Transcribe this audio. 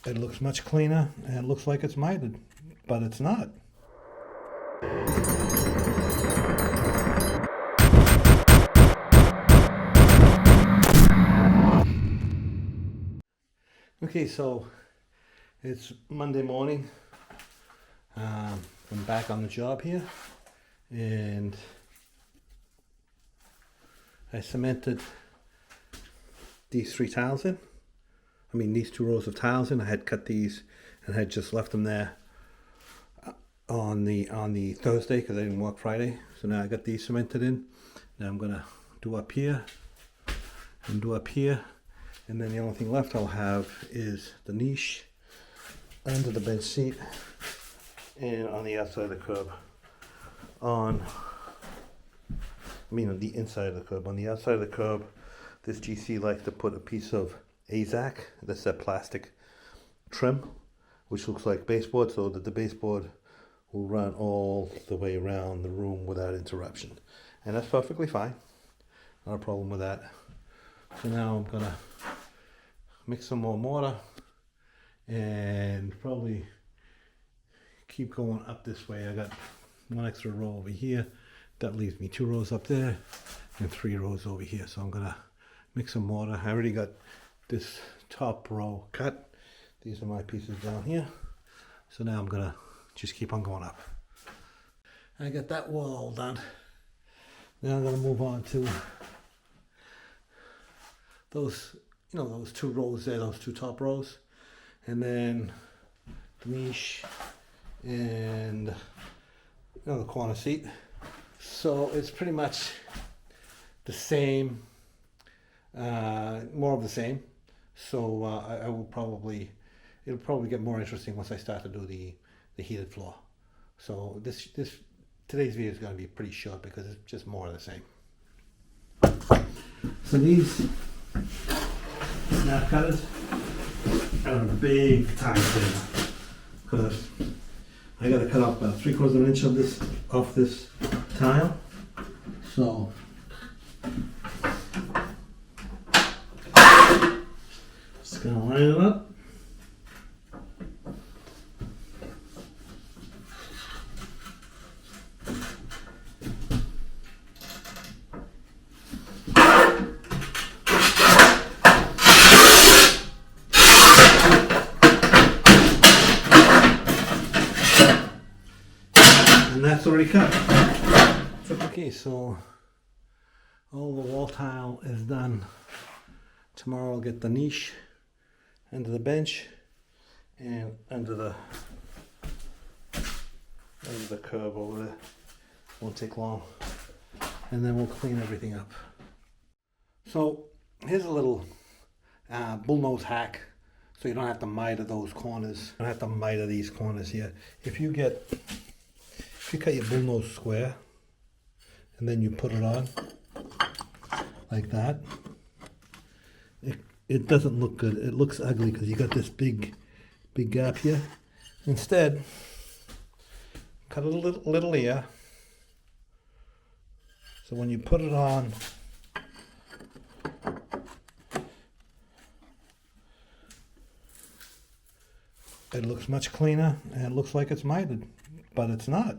It looks much cleaner and it looks like it's mitered, but it's not. Okay, so it's Monday morning. I'm back on the job here, and I cemented these 3 tiles in. I mean, these 2 rows of tiles in. I had cut these and had just left them there on the Thursday because I didn't work Friday. So now I got these cemented in. Now I'm gonna do up here and do up here, and then the only thing left I'll have is the niche under the bench seat and on the outside of the curb. On the inside of the curb. On the outside of the curb, this GC likes to put a piece of AZAC, that's that plastic trim, which looks like baseboard, so that the baseboard will run all the way around the room without interruption. And that's perfectly fine. Not a problem with that. So now I'm gonna mix some more mortar and probably keep going up this way. I got 1 extra row over here. That leaves me 2 rows up there and 3 rows over here. So I'm gonna mix some mortar. I already got this top row cut. These are my pieces down here. So now I'm gonna just keep on going up. I got that wall done. Now I'm gonna move on to those, those 2 rows there, those 2 top rows, and then the niche and the corner seat. So it's pretty much the same, more of the same. So it'll probably get more interesting once I start to do the heated floor. So today's video is going to be pretty short because it's just more of the same. So these snap cutters are a big time saver because I got to cut off about 3/4 of an inch off this tile. So just gonna line it up. And that's already cut. Okay, so all the wall tile is done. Tomorrow I'll get the niche under the bench and under the curb over there. Won't take long. And then we'll clean everything up. So here's a little bullnose hack, so you don't have to miter those corners. You don't have to miter these corners here. If you cut your bullnose square and then you put it on like that, it doesn't look good. It looks ugly because you got this big gap here. Instead, cut a little here, so when you put it on, it looks much cleaner and it looks like it's mitered, but it's not.